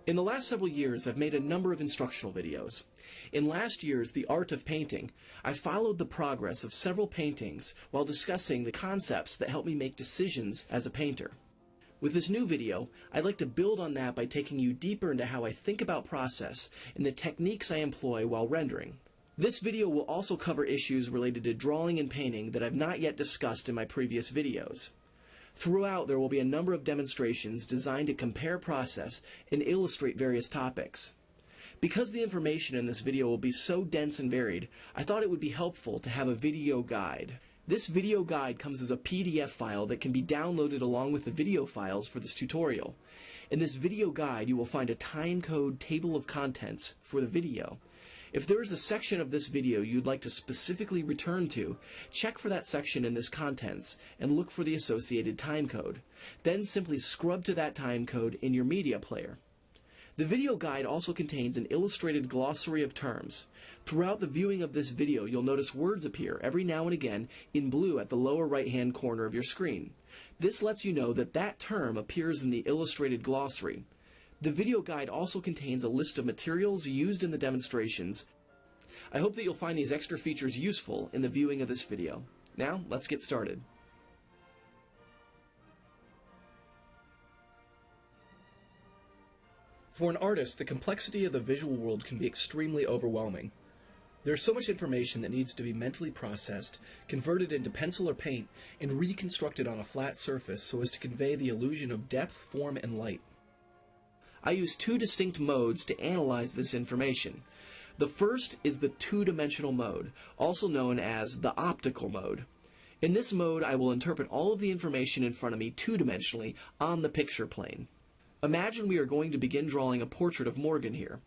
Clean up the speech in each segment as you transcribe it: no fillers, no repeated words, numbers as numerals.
In the last several years, I've made a number of instructional videos. In last year's The Art of Painting, I followed the progress of several paintings while discussing the concepts that help me make decisions as a painter. With this new video, I'd like to build on that by taking you deeper into how I think about process and the techniques I employ while rendering. This video will also cover issues related to drawing and painting that I've not yet discussed in my previous videos. Throughout, there will be a number of demonstrations designed to compare process and illustrate various topics. Because the information in this video will be so dense and varied, I thought it would be helpful to have a video guide. This video guide comes as a PDF file that can be downloaded along with the video files for this tutorial. In this video guide, you will find a timecode table of contents for the video. If there is a section of this video you'd like to specifically return to, check for that section in this contents and look for the associated timecode. Then simply scrub to that timecode in your media player. The video guide also contains an illustrated glossary of terms. Throughout the viewing of this video, you'll notice words appear every now and again in blue at the lower right-hand corner of your screen. This lets you know that that term appears in the illustrated glossary. The video guide also contains a list of materials used in the demonstrations. I hope that you'll find these extra features useful in the viewing of this video. Now, let's get started. For an artist, the complexity of the visual world can be extremely overwhelming. There's so much information that needs to be mentally processed, converted into pencil or paint, and reconstructed on a flat surface so as to convey the illusion of depth, form, and light. I use two distinct modes to analyze this information. The first is the two-dimensional mode, also known as the optical mode. In this mode, I will interpret all of the information in front of me two-dimensionally on the picture plane. Imagine we are going to begin drawing a portrait of Morgan here.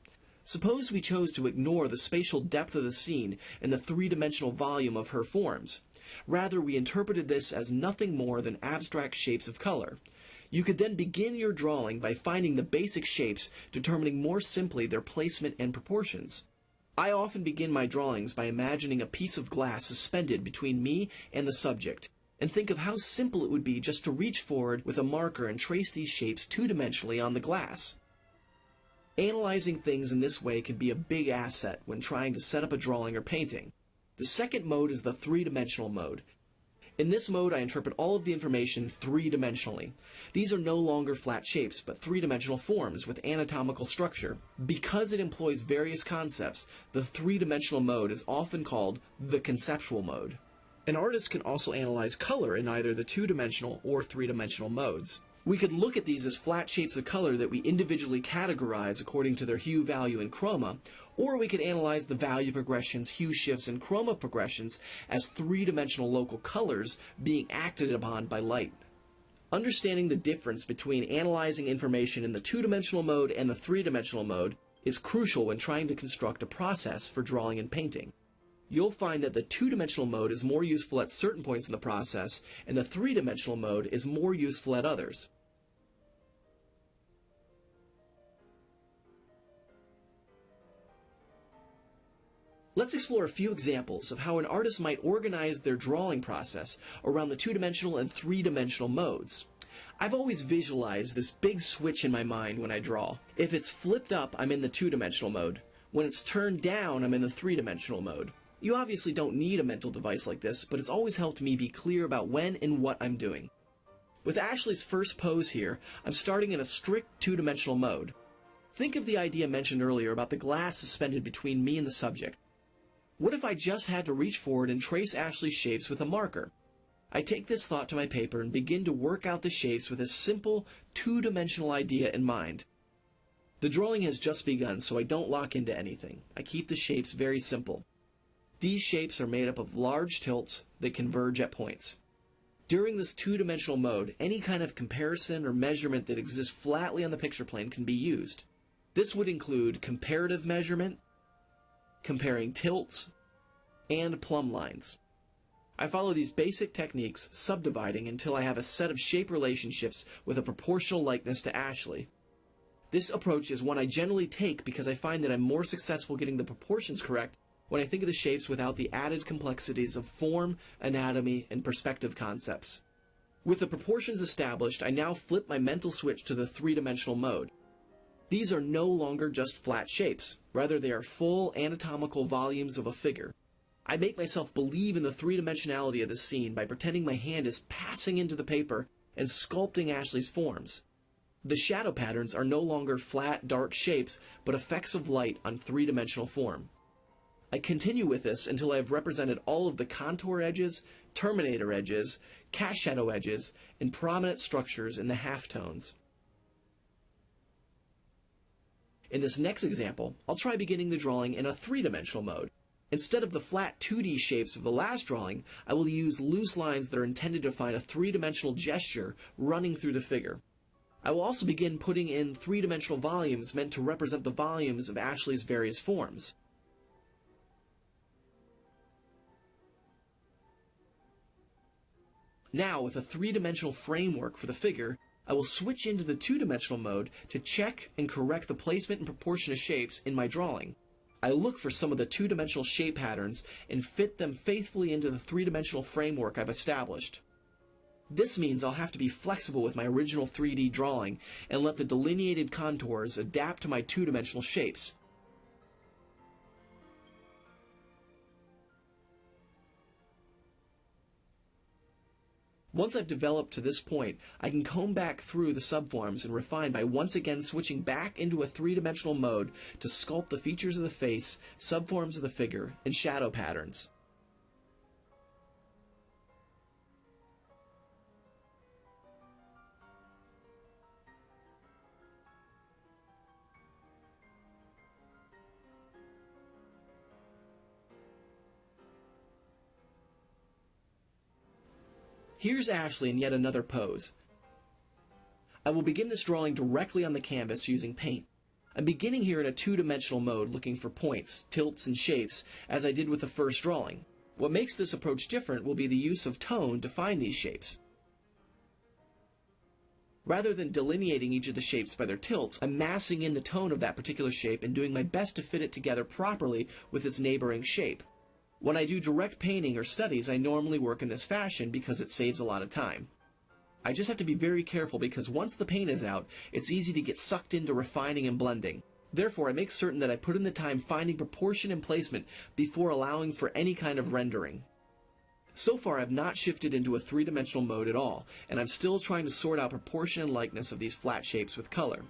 Suppose we chose to ignore the spatial depth of the scene and the three-dimensional volume of her forms. Rather, we interpreted this as nothing more than abstract shapes of color. You could then begin your drawing by finding the basic shapes, determining more simply their placement and proportions. I often begin my drawings by imagining a piece of glass suspended between me and the subject, and think of how simple it would be just to reach forward with a marker and trace these shapes two-dimensionally on the glass. Analyzing things in this way can be a big asset when trying to set up a drawing or painting. The second mode is the three-dimensional mode. In this mode, I interpret all of the information three-dimensionally. These are no longer flat shapes, but three-dimensional forms with anatomical structure. Because it employs various concepts, the three-dimensional mode is often called the conceptual mode. An artist can also analyze color in either the two-dimensional or three-dimensional modes. We could look at these as flat shapes of color that we individually categorize according to their hue, value, and chroma, or we could analyze the value progressions, hue shifts, and chroma progressions as three-dimensional local colors being acted upon by light. Understanding the difference between analyzing information in the two-dimensional mode and the three-dimensional mode is crucial when trying to construct a process for drawing and painting. You'll find that the two-dimensional mode is more useful at certain points in the process, and the three-dimensional mode is more useful at others. Let's explore a few examples of how an artist might organize their drawing process around the two-dimensional and three-dimensional modes. I've always visualized this big switch in my mind when I draw. If it's flipped up, I'm in the two-dimensional mode. When it's turned down, I'm in the three-dimensional mode. You obviously don't need a mental device like this, but it's always helped me be clear about when and what I'm doing. With Ashley's first pose here, I'm starting in a strict two-dimensional mode. Think of the idea mentioned earlier about the glass suspended between me and the subject. What if I just had to reach forward and trace Ashley's shapes with a marker? I take this thought to my paper and begin to work out the shapes with a simple two-dimensional idea in mind. The drawing has just begun, so I don't lock into anything. I keep the shapes very simple. These shapes are made up of large tilts that converge at points. During this two-dimensional mode, any kind of comparison or measurement that exists flatly on the picture plane can be used. This would include comparative measurement, comparing tilts, and plumb lines. I follow these basic techniques, subdividing until I have a set of shape relationships with a proportional likeness to Ashley. This approach is one I generally take because I find that I'm more successful getting the proportions correct when I think of the shapes without the added complexities of form, anatomy, and perspective concepts. With the proportions established, I now flip my mental switch to the three-dimensional mode. These are no longer just flat shapes. Rather, they are full anatomical volumes of a figure. I make myself believe in the three-dimensionality of the scene by pretending my hand is passing into the paper and sculpting Ashley's forms. The shadow patterns are no longer flat, dark shapes, but effects of light on three-dimensional form. I continue with this until I have represented all of the contour edges, terminator edges, cast shadow edges, and prominent structures in the halftones. In this next example, I'll try beginning the drawing in a three-dimensional mode. Instead of the flat 2D shapes of the last drawing, I will use loose lines that are intended to find a three-dimensional gesture running through the figure. I will also begin putting in three-dimensional volumes meant to represent the volumes of Ashley's various forms. Now, with a three-dimensional framework for the figure, I will switch into the two-dimensional mode to check and correct the placement and proportion of shapes in my drawing. I look for some of the two-dimensional shape patterns and fit them faithfully into the three-dimensional framework I've established. This means I'll have to be flexible with my original 3D drawing and let the delineated contours adapt to my two-dimensional shapes. Once I've developed to this point, I can comb back through the subforms and refine by once again switching back into a three-dimensional mode to sculpt the features of the face, subforms of the figure, and shadow patterns. Here's Ashley in yet another pose. I will begin this drawing directly on the canvas using paint. I'm beginning here in a two-dimensional mode looking for points, tilts, and shapes, as I did with the first drawing. What makes this approach different will be the use of tone to find these shapes. Rather than delineating each of the shapes by their tilts, I'm massing in the tone of that particular shape and doing my best to fit it together properly with its neighboring shape. When I do direct painting or studies, I normally work in this fashion because it saves a lot of time. I just have to be very careful because once the paint is out, it's easy to get sucked into refining and blending. Therefore, I make certain that I put in the time finding proportion and placement before allowing for any kind of rendering. So far, I've not shifted into a three-dimensional mode at all, and I'm still trying to sort out proportion and likeness of these flat shapes with color.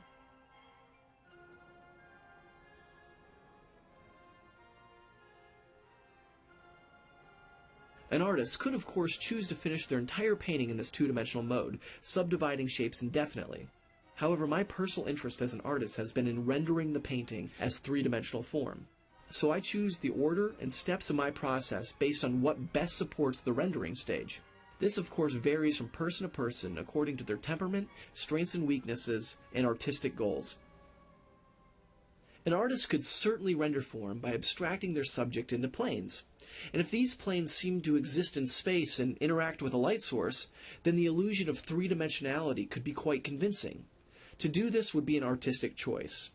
An artist could of course choose to finish their entire painting in this two-dimensional mode, subdividing shapes indefinitely. However, my personal interest as an artist has been in rendering the painting as three-dimensional form. So I choose the order and steps of my process based on what best supports the rendering stage. This of course varies from person to person according to their temperament, strengths and weaknesses, and artistic goals. An artist could certainly render form by abstracting their subject into planes. And if these planes seem to exist in space and interact with a light source, then the illusion of three-dimensionality could be quite convincing. To do this would be an artistic choice.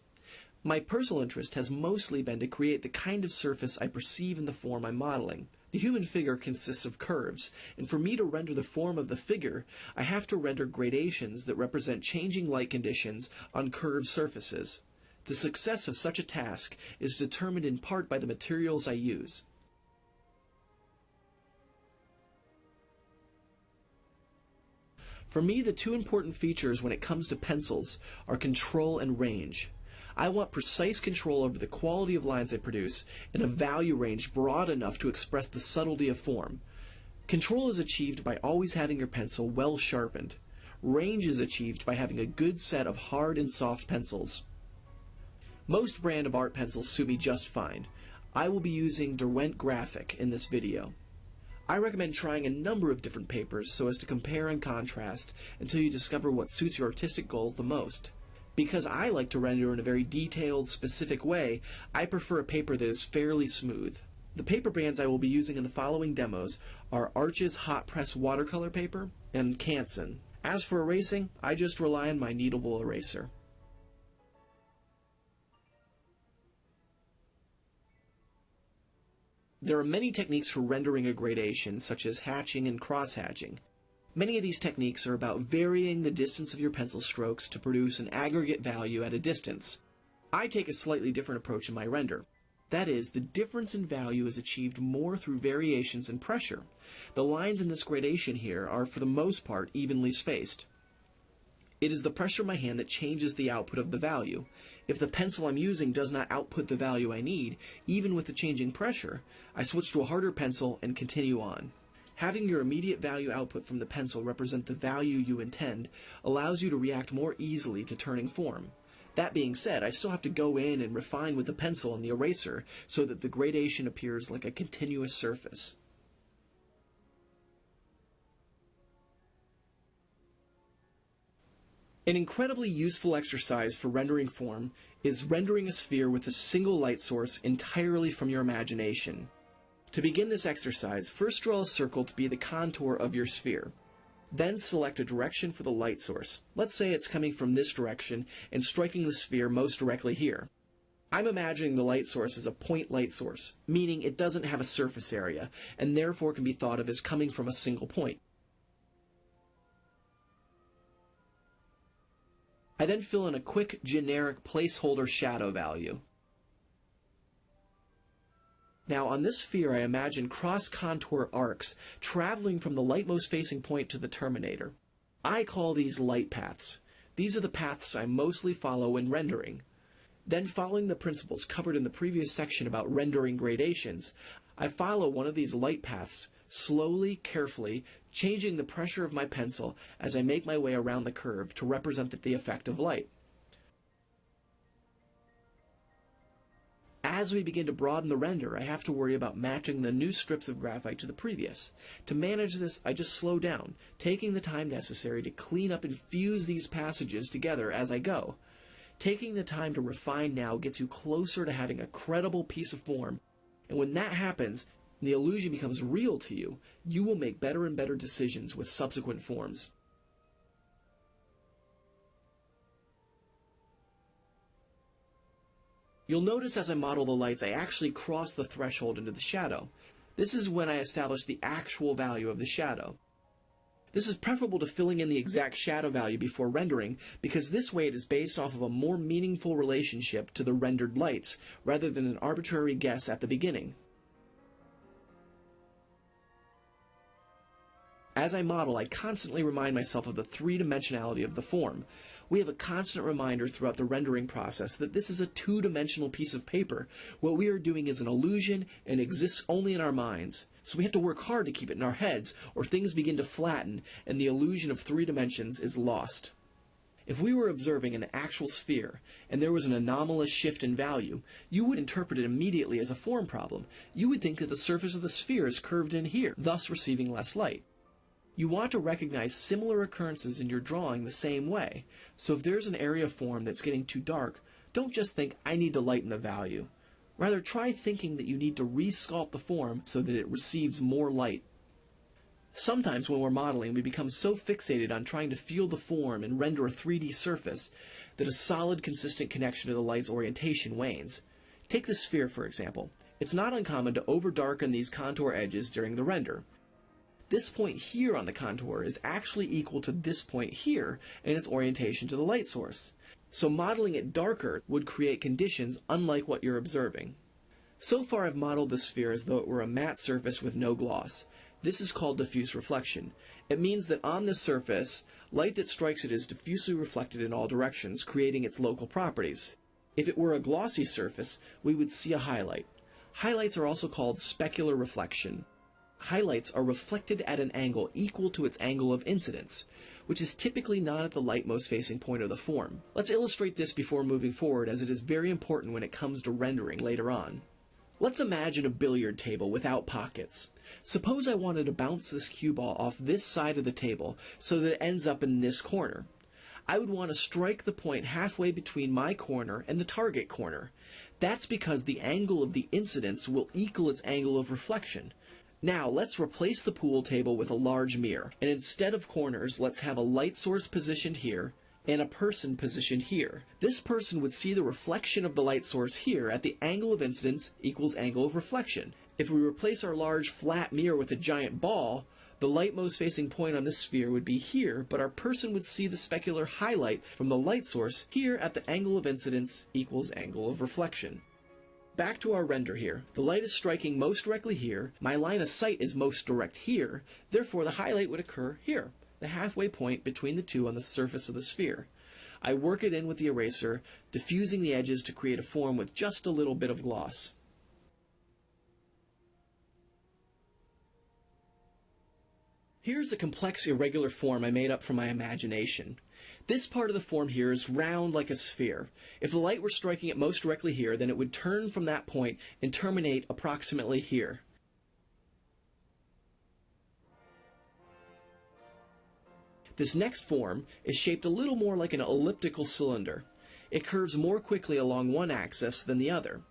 My personal interest has mostly been to create the kind of surface I perceive in the form I'm modeling. The human figure consists of curves, and for me to render the form of the figure, I have to render gradations that represent changing light conditions on curved surfaces. The success of such a task is determined in part by the materials I use. For me, the two important features when it comes to pencils are control and range. I want precise control over the quality of lines I produce and a value range broad enough to express the subtlety of form. Control is achieved by always having your pencil well sharpened. Range is achieved by having a good set of hard and soft pencils. Most brand of art pencils suit me just fine. I will be using Derwent Graphic in this video. I recommend trying a number of different papers so as to compare and contrast until you discover what suits your artistic goals the most. Because I like to render in a very detailed, specific way, I prefer a paper that is fairly smooth. The paper brands I will be using in the following demos are Arches Hot Press Watercolor Paper and Canson. As for erasing, I just rely on my kneadable eraser. There are many techniques for rendering a gradation, such as hatching and cross-hatching. Many of these techniques are about varying the distance of your pencil strokes to produce an aggregate value at a distance. I take a slightly different approach in my render. That is, the difference in value is achieved more through variations in pressure. The lines in this gradation here are, for the most part, evenly spaced. It is the pressure of my hand that changes the output of the value. If the pencil I'm using does not output the value I need, even with the changing pressure, I switch to a harder pencil and continue on. Having your immediate value output from the pencil represent the value you intend allows you to react more easily to turning form. That being said, I still have to go in and refine with the pencil and the eraser so that the gradation appears like a continuous surface. An incredibly useful exercise for rendering form is rendering a sphere with a single light source entirely from your imagination. To begin this exercise, first draw a circle to be the contour of your sphere. Then select a direction for the light source. Let's say it's coming from this direction and striking the sphere most directly here. I'm imagining the light source as a point light source, meaning it doesn't have a surface area, and therefore can be thought of as coming from a single point. I then fill in a quick, generic placeholder shadow value. Now on this sphere I imagine cross-contour arcs traveling from the lightmost facing point to the terminator. I call these light paths. These are the paths I mostly follow when rendering. Then, following the principles covered in the previous section about rendering gradations, I follow one of these light paths slowly, carefully, changing the pressure of my pencil as I make my way around the curve to represent the effect of light. As we begin to broaden the render, I have to worry about matching the new strips of graphite to the previous. To manage this, I just slow down, taking the time necessary to clean up and fuse these passages together as I go. Taking the time to refine now gets you closer to having a credible piece of form, and when that happens, and the illusion becomes real to you, you will make better and better decisions with subsequent forms. You'll notice as I model the lights, I actually cross the threshold into the shadow. This is when I establish the actual value of the shadow. This is preferable to filling in the exact shadow value before rendering, because this way it is based off of a more meaningful relationship to the rendered lights, rather than an arbitrary guess at the beginning. As I model, I constantly remind myself of the three-dimensionality of the form. We have a constant reminder throughout the rendering process that this is a two-dimensional piece of paper. What we are doing is an illusion and exists only in our minds. So we have to work hard to keep it in our heads, or things begin to flatten and the illusion of three dimensions is lost. If we were observing an actual sphere, and there was an anomalous shift in value, you would interpret it immediately as a form problem. You would think that the surface of the sphere is curved in here, thus receiving less light. You want to recognize similar occurrences in your drawing the same way. So if there's an area of form that's getting too dark, don't just think, I need to lighten the value. Rather, try thinking that you need to resculpt the form so that it receives more light. Sometimes when we're modeling, we become so fixated on trying to feel the form and render a 3D surface that a solid, consistent connection to the light's orientation wanes. Take the sphere, for example. It's not uncommon to overdarken these contour edges during the render. This point here on the contour is actually equal to this point here in its orientation to the light source. So modeling it darker would create conditions unlike what you're observing. So far I've modeled the sphere as though it were a matte surface with no gloss. This is called diffuse reflection. It means that on this surface, light that strikes it is diffusely reflected in all directions, creating its local properties. If it were a glossy surface, we would see a highlight. Highlights are also called specular reflection. Highlights are reflected at an angle equal to its angle of incidence, which is typically not at the lightmost facing point of the form. Let's illustrate this before moving forward, as it is very important when it comes to rendering later on. Let's imagine a billiard table without pockets. Suppose I wanted to bounce this cue ball off this side of the table so that it ends up in this corner. I would want to strike the point halfway between my corner and the target corner. That's because the angle of the incidence will equal its angle of reflection. Now, let's replace the pool table with a large mirror, and instead of corners, let's have a light source positioned here and a person positioned here. This person would see the reflection of the light source here at the angle of incidence equals angle of reflection. If we replace our large flat mirror with a giant ball, The light most facing point on this sphere would be here, but our person would see the specular highlight from the light source here at the angle of incidence equals angle of reflection. Back to our render here. The light is striking most directly here, my line of sight is most direct here, therefore the highlight would occur here, the halfway point between the two on the surface of the sphere. I work it in with the eraser, diffusing the edges to create a form with just a little bit of gloss. Here's a complex irregular form I made up from my imagination. This part of the form here is round like a sphere. If the light were striking it most directly here, then it would turn from that point and terminate approximately here. This next form is shaped a little more like an elliptical cylinder. It curves more quickly along one axis than the other.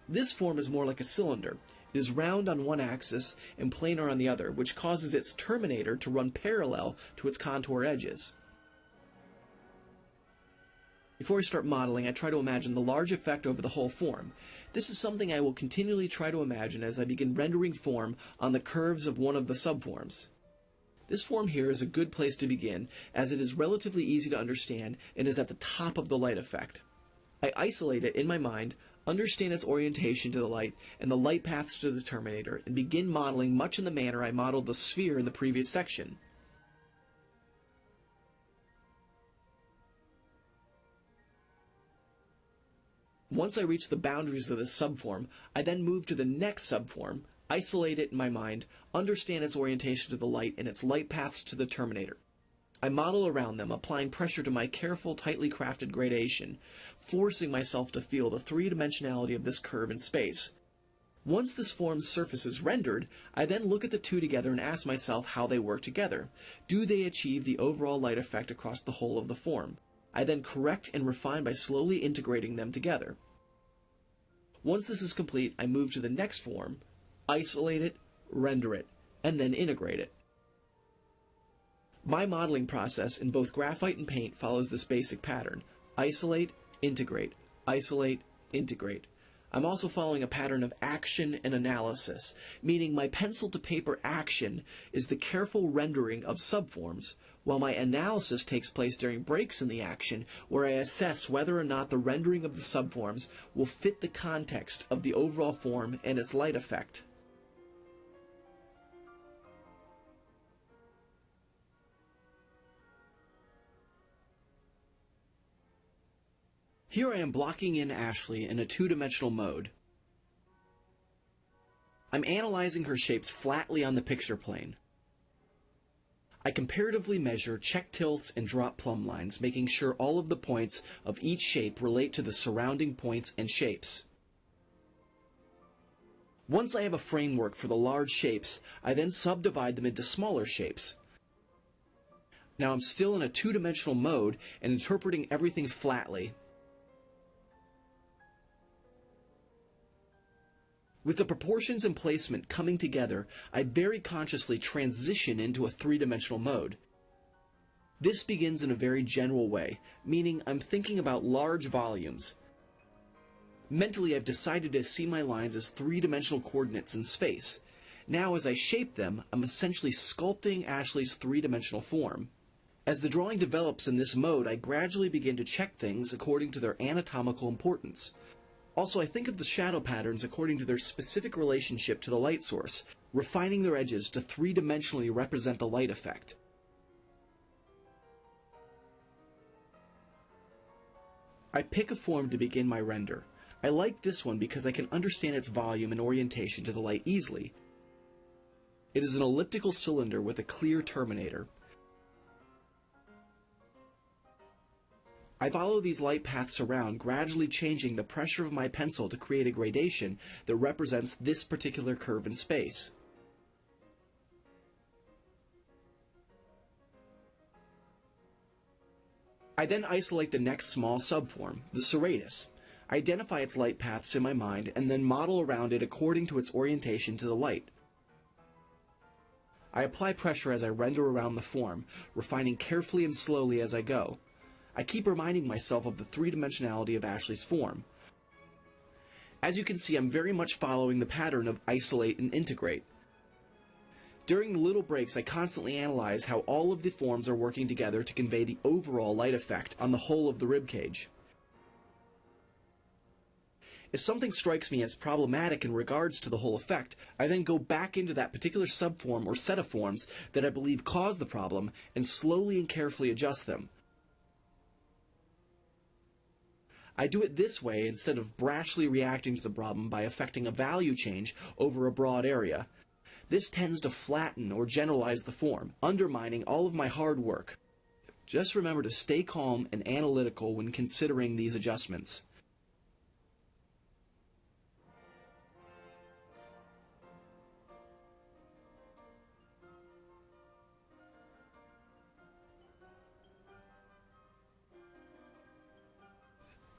This form is more like a cylinder. It is round on one axis and planar on the other, which causes its terminator to run parallel to its contour edges. Before I start modeling, I try to imagine the large effect over the whole form. This is something I will continually try to imagine as I begin rendering form on the curves of one of the subforms. This form here is a good place to begin, as it is relatively easy to understand and is at the top of the light effect. I isolate it in my mind, understand its orientation to the light and the light paths to the terminator, and begin modeling much in the manner I modeled the sphere in the previous section. Once I reach the boundaries of this subform, I then move to the next subform, isolate it in my mind, understand its orientation to the light and its light paths to the terminator. I model around them, applying pressure to my careful, tightly crafted gradation, forcing myself to feel the three-dimensionality of this curve in space. Once this form's surface is rendered, I then look at the two together and ask myself how they work together. Do they achieve the overall light effect across the whole of the form? I then correct and refine by slowly integrating them together. Once this is complete, I move to the next form, isolate it, render it, and then integrate it. My modeling process in both graphite and paint follows this basic pattern: isolate, integrate, isolate, integrate. I'm also following a pattern of action and analysis, meaning my pencil-to-paper action is the careful rendering of subforms, while my analysis takes place during breaks in the action, where I assess whether or not the rendering of the subforms will fit the context of the overall form and its light effect. Here I am blocking in Ashley in a two-dimensional mode. I'm analyzing her shapes flatly on the picture plane. I comparatively measure, check tilts, and drop plumb lines, making sure all of the points of each shape relate to the surrounding points and shapes. Once I have a framework for the large shapes, I then subdivide them into smaller shapes. Now I'm still in a two-dimensional mode and interpreting everything flatly. With the proportions and placement coming together, I very consciously transition into a three-dimensional mode. This begins in a very general way, meaning I'm thinking about large volumes. Mentally, I've decided to see my lines as three-dimensional coordinates in space. Now, as I shape them, I'm essentially sculpting Ashley's three-dimensional form. As the drawing develops in this mode, I gradually begin to check things according to their anatomical importance. Also, I think of the shadow patterns according to their specific relationship to the light source, refining their edges to three-dimensionally represent the light effect. I pick a form to begin my render. I like this one because I can understand its volume and orientation to the light easily. It is an elliptical cylinder with a clear terminator. I follow these light paths around, gradually changing the pressure of my pencil to create a gradation that represents this particular curve in space. I then isolate the next small subform, the serratus. I identify its light paths in my mind and then model around it according to its orientation to the light. I apply pressure as I render around the form, refining carefully and slowly as I go. I keep reminding myself of the three-dimensionality of Ashley's form. As you can see, I'm very much following the pattern of isolate and integrate. During the little breaks, I constantly analyze how all of the forms are working together to convey the overall light effect on the whole of the ribcage. If something strikes me as problematic in regards to the whole effect, I then go back into that particular subform or set of forms that I believe caused the problem and slowly and carefully adjust them. I do it this way instead of brashly reacting to the problem by affecting a value change over a broad area. This tends to flatten or generalize the form, undermining all of my hard work. Just remember to stay calm and analytical when considering these adjustments.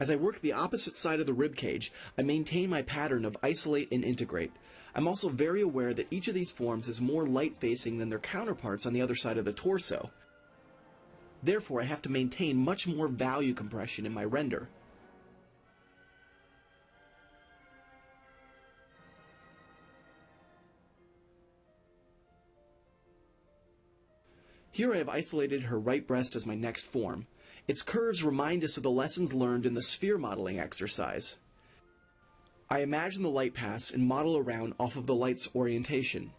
As I work the opposite side of the ribcage, I maintain my pattern of isolate and integrate. I'm also very aware that each of these forms is more light-facing than their counterparts on the other side of the torso. Therefore, I have to maintain much more value compression in my render. Here I have isolated her right breast as my next form. Its curves remind us of the lessons learned in the sphere modeling exercise. I imagine the light paths and model around off of the light's orientation.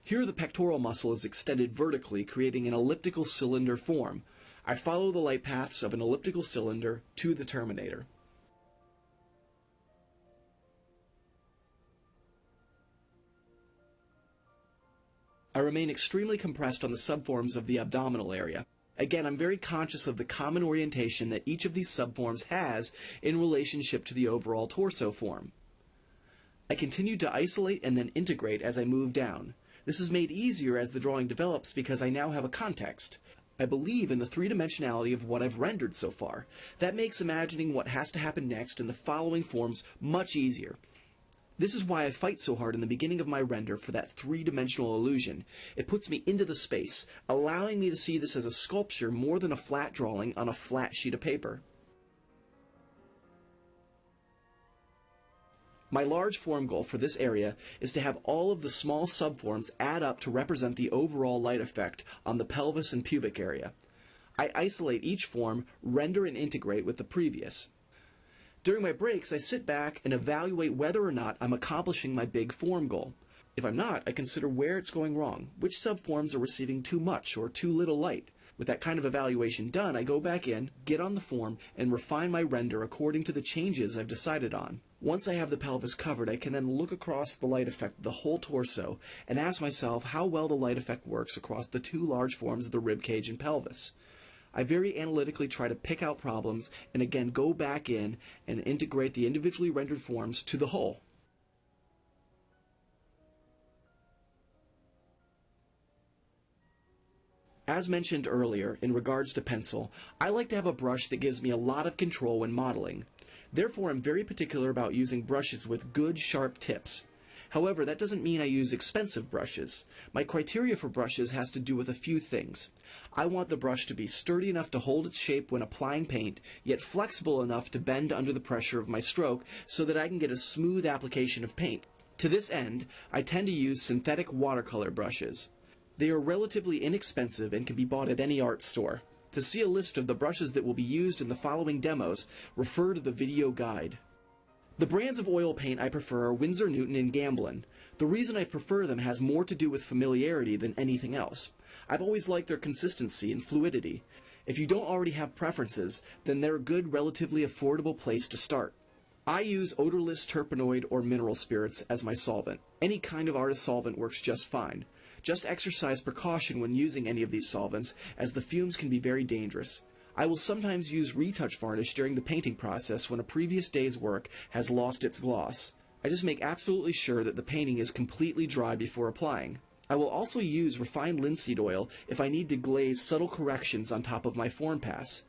Here the pectoral muscle is extended vertically, creating an elliptical cylinder form. I follow the light paths of an elliptical cylinder to the terminator. I remain extremely compressed on the subforms of the abdominal area. Again, I'm very conscious of the common orientation that each of these subforms has in relationship to the overall torso form. I continue to isolate and then integrate as I move down. This is made easier as the drawing develops because I now have a context. I believe in the three-dimensionality of what I've rendered so far. That makes imagining what has to happen next in the following forms much easier. This is why I fight so hard in the beginning of my render for that three-dimensional illusion. It puts me into the space, allowing me to see this as a sculpture more than a flat drawing on a flat sheet of paper. My large form goal for this area is to have all of the small subforms add up to represent the overall light effect on the pelvis and pubic area. I isolate each form, render and integrate with the previous. During my breaks, I sit back and evaluate whether or not I'm accomplishing my big form goal. If I'm not, I consider where it's going wrong, which subforms are receiving too much or too little light. With that kind of evaluation done, I go back in, get on the form, and refine my render according to the changes I've decided on. Once I have the pelvis covered, I can then look across the light effect of the whole torso and ask myself how well the light effect works across the two large forms of the ribcage and pelvis. I very analytically try to pick out problems and again go back in and integrate the individually rendered forms to the whole. As mentioned earlier, in regards to pencil, I like to have a brush that gives me a lot of control when modeling. Therefore, I'm very particular about using brushes with good, sharp tips. However, that doesn't mean I use expensive brushes. My criteria for brushes has to do with a few things. I want the brush to be sturdy enough to hold its shape when applying paint, yet flexible enough to bend under the pressure of my stroke so that I can get a smooth application of paint. To this end, I tend to use synthetic watercolor brushes. They are relatively inexpensive and can be bought at any art store. To see a list of the brushes that will be used in the following demos, refer to the video guide. The brands of oil paint I prefer are Winsor Newton and Gamblin. The reason I prefer them has more to do with familiarity than anything else. I've always liked their consistency and fluidity. If you don't already have preferences, then they're a good, relatively affordable place to start. I use odorless terpenoid or mineral spirits as my solvent. Any kind of artist solvent works just fine. Just exercise precaution when using any of these solvents, as the fumes can be very dangerous. I will sometimes use retouch varnish during the painting process when a previous day's work has lost its gloss. I just make absolutely sure that the painting is completely dry before applying. I will also use refined linseed oil if I need to glaze subtle corrections on top of my form pass.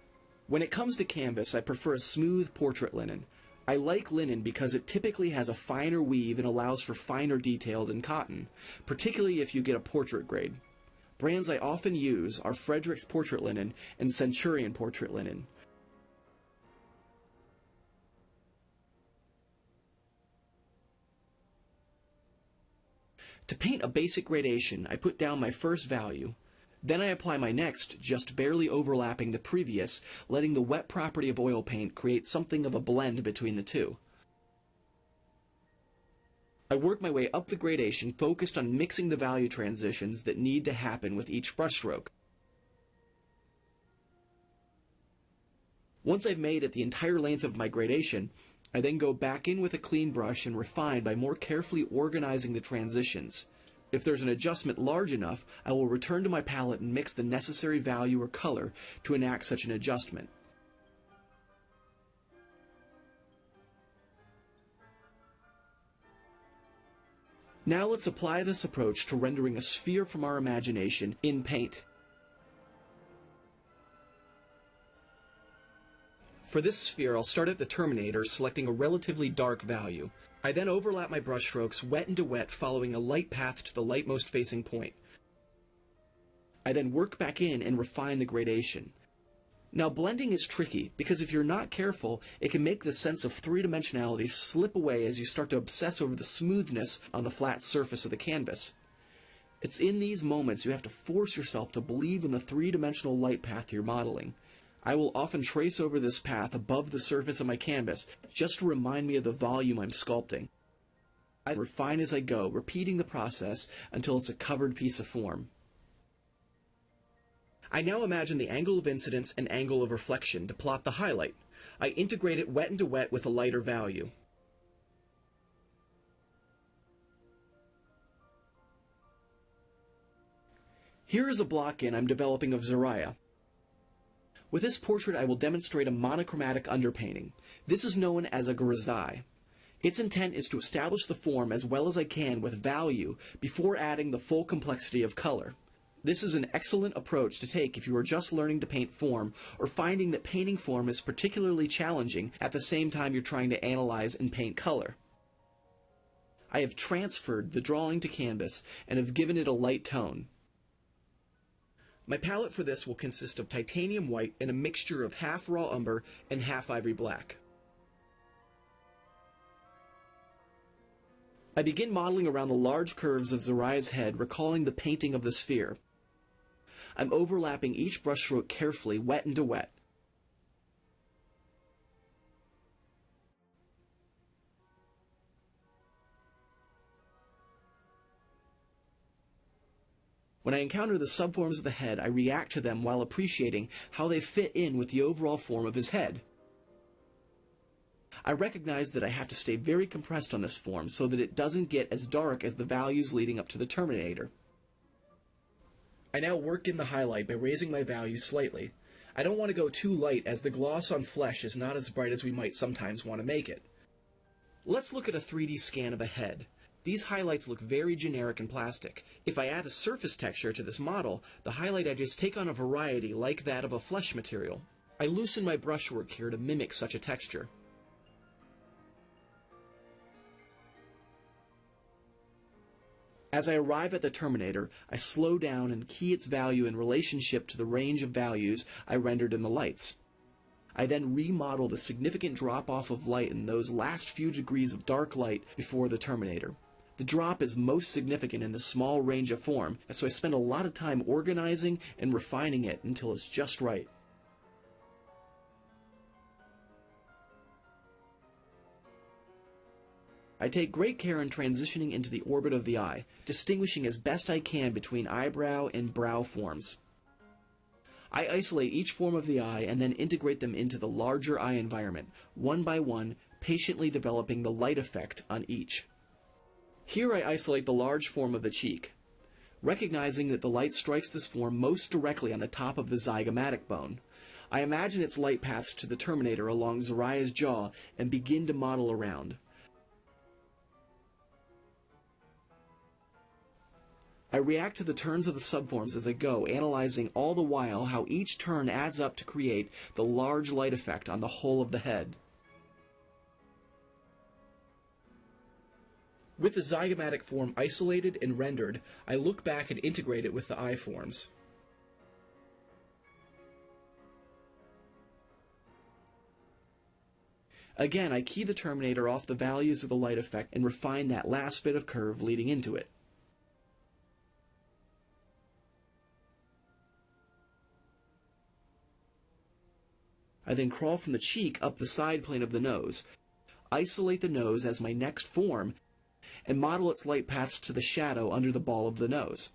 When it comes to canvas, I prefer a smooth portrait linen. I like linen because it typically has a finer weave and allows for finer detail than cotton, particularly if you get a portrait grade. Brands I often use are Fredericks Portrait Linen and Centurion Portrait Linen. To paint a basic gradation, I put down my first value. Then I apply my next, just barely overlapping the previous, letting the wet property of oil paint create something of a blend between the two. I work my way up the gradation, focused on mixing the value transitions that need to happen with each brushstroke. Once I've made it the entire length of my gradation, I then go back in with a clean brush and refine by more carefully organizing the transitions. If there's an adjustment large enough, I will return to my palette and mix the necessary value or color to enact such an adjustment. Now let's apply this approach to rendering a sphere from our imagination in paint. For this sphere, I'll start at the terminator, selecting a relatively dark value. I then overlap my brushstrokes wet into wet, following a light path to the lightmost facing point. I then work back in and refine the gradation. Now blending is tricky, because if you're not careful, it can make the sense of three-dimensionality slip away as you start to obsess over the smoothness on the flat surface of the canvas. It's in these moments you have to force yourself to believe in the three-dimensional light path you're modeling. I will often trace over this path above the surface of my canvas, just to remind me of the volume I'm sculpting. I refine as I go, repeating the process until it's a covered piece of form. I now imagine the angle of incidence and angle of reflection to plot the highlight. I integrate it wet into wet with a lighter value. Here is a block-in I'm developing of Zoraya. With this portrait, I will demonstrate a monochromatic underpainting. This is known as a grisaille. Its intent is to establish the form as well as I can with value before adding the full complexity of color. This is an excellent approach to take if you are just learning to paint form or finding that painting form is particularly challenging at the same time you're trying to analyze and paint color. I have transferred the drawing to canvas and have given it a light tone. My palette for this will consist of titanium white and a mixture of half raw umber and half ivory black. I begin modeling around the large curves of Zoraya's head, recalling the painting of the sphere. I'm overlapping each brushstroke carefully, wet into wet. When I encounter the subforms of the head, I react to them while appreciating how they fit in with the overall form of his head. I recognize that I have to stay very compressed on this form so that it doesn't get as dark as the values leading up to the terminator. I now work in the highlight by raising my value slightly. I don't want to go too light as the gloss on flesh is not as bright as we might sometimes want to make it. Let's look at a 3D scan of a head. These highlights look very generic and plastic. If I add a surface texture to this model, the highlight edges take on a variety like that of a flesh material. I loosen my brushwork here to mimic such a texture. As I arrive at the terminator, I slow down and key its value in relationship to the range of values I rendered in the lights. I then remodel the significant drop-off of light in those last few degrees of dark light before the terminator. The drop is most significant in this small range of form, so I spend a lot of time organizing and refining it until it's just right. I take great care in transitioning into the orbit of the eye, distinguishing as best I can between eyebrow and brow forms. I isolate each form of the eye and then integrate them into the larger eye environment, one by one, patiently developing the light effect on each. Here I isolate the large form of the cheek, recognizing that the light strikes this form most directly on the top of the zygomatic bone. I imagine its light paths to the terminator along Zoraya's jaw and begin to model around. I react to the turns of the subforms as I go, analyzing all the while how each turn adds up to create the large light effect on the whole of the head. With the zygomatic form isolated and rendered, I look back and integrate it with the eye forms. Again, I key the terminator off the values of the light effect and refine that last bit of curve leading into it. I then crawl from the cheek up the side plane of the nose, isolate the nose as my next form, and model its light paths to the shadow under the ball of the nose.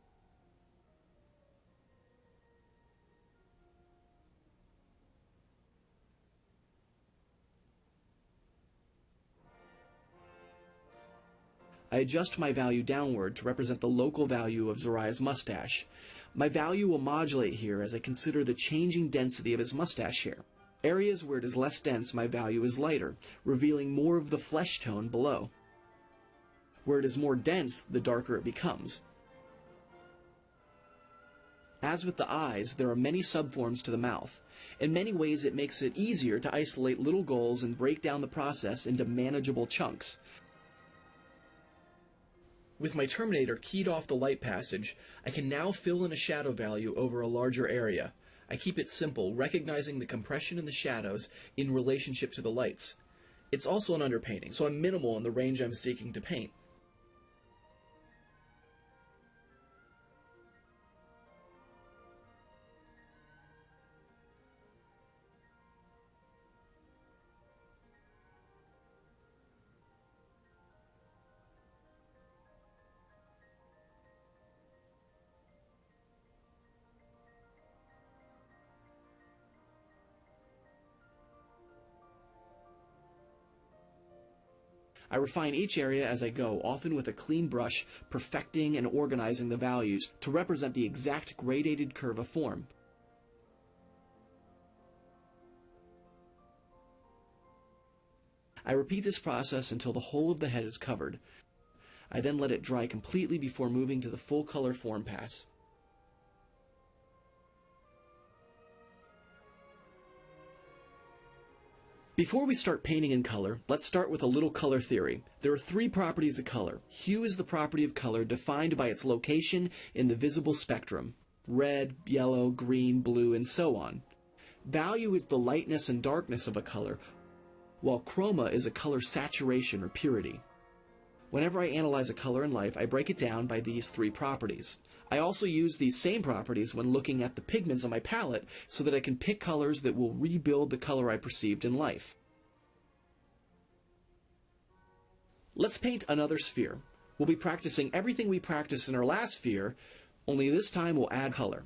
I adjust my value downward to represent the local value of Zorai's mustache. My value will modulate here as I consider the changing density of his mustache hair. Areas where it is less dense, my value is lighter, revealing more of the flesh tone below. Where it is more dense, the darker it becomes. As with the eyes, there are many subforms to the mouth. In many ways, it makes it easier to isolate little goals and break down the process into manageable chunks. With my terminator keyed off the light passage, I can now fill in a shadow value over a larger area. I keep it simple, recognizing the compression in the shadows in relationship to the lights. It's also an underpainting, so I'm minimal in the range I'm seeking to paint. I refine each area as I go, often with a clean brush, perfecting and organizing the values to represent the exact gradated curve of form. I repeat this process until the whole of the head is covered. I then let it dry completely before moving to the full color form pass. Before we start painting in color, let's start with a little color theory. There are three properties of color. Hue is the property of color defined by its location in the visible spectrum: red, yellow, green, blue, and so on. Value is the lightness and darkness of a color, while chroma is a color saturation or purity. Whenever I analyze a color in life, I break it down by these three properties. I also use these same properties when looking at the pigments on my palette so that I can pick colors that will rebuild the color I perceived in life. Let's paint another sphere. We'll be practicing everything we practiced in our last sphere, only this time we'll add color.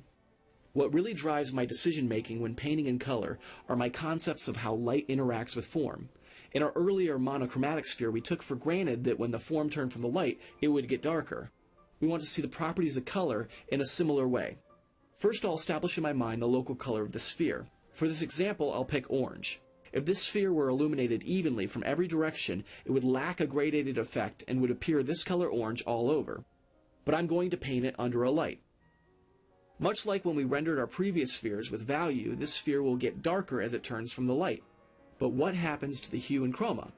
What really drives my decision making when painting in color are my concepts of how light interacts with form. In our earlier monochromatic sphere, we took for granted that when the form turned from the light, it would get darker. We want to see the properties of color in a similar way. First, I'll establish in my mind the local color of the sphere. For this example, I'll pick orange. If this sphere were illuminated evenly from every direction, it would lack a gradated effect and would appear this color orange all over. But I'm going to paint it under a light. Much like when we rendered our previous spheres with value, this sphere will get darker as it turns from the light. But what happens to the hue and chroma?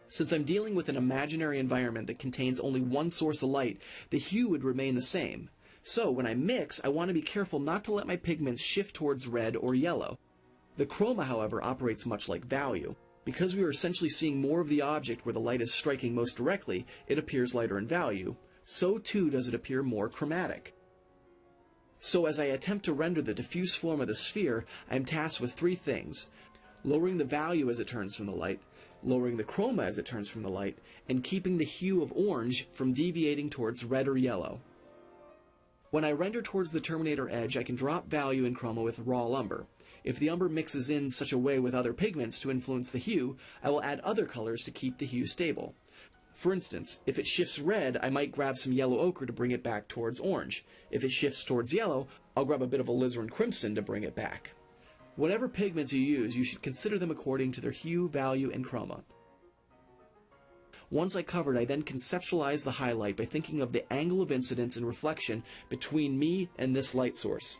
Since I'm dealing with an imaginary environment that contains only one source of light, the hue would remain the same. So when I mix, I want to be careful not to let my pigments shift towards red or yellow. The chroma, however, operates much like value. Because we are essentially seeing more of the object where the light is striking most directly, it appears lighter in value. So too does it appear more chromatic. So as I attempt to render the diffuse form of the sphere, I am tasked with three things: lowering the value as it turns from the light, lowering the chroma as it turns from the light, and keeping the hue of orange from deviating towards red or yellow. When I render towards the terminator edge, I can drop value and chroma with raw umber. If the umber mixes in such a way with other pigments to influence the hue, I will add other colors to keep the hue stable. For instance, if it shifts red, I might grab some yellow ochre to bring it back towards orange. If it shifts towards yellow, I'll grab a bit of alizarin crimson to bring it back. Whatever pigments you use, you should consider them according to their hue, value, and chroma. Once covered, I then conceptualize the highlight by thinking of the angle of incidence and reflection between me and this light source.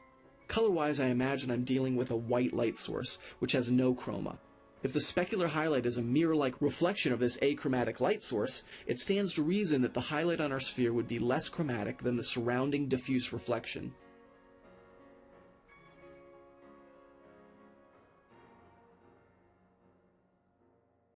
Color-wise, I imagine I'm dealing with a white light source, which has no chroma. If the specular highlight is a mirror-like reflection of this achromatic light source, it stands to reason that the highlight on our sphere would be less chromatic than the surrounding diffuse reflection.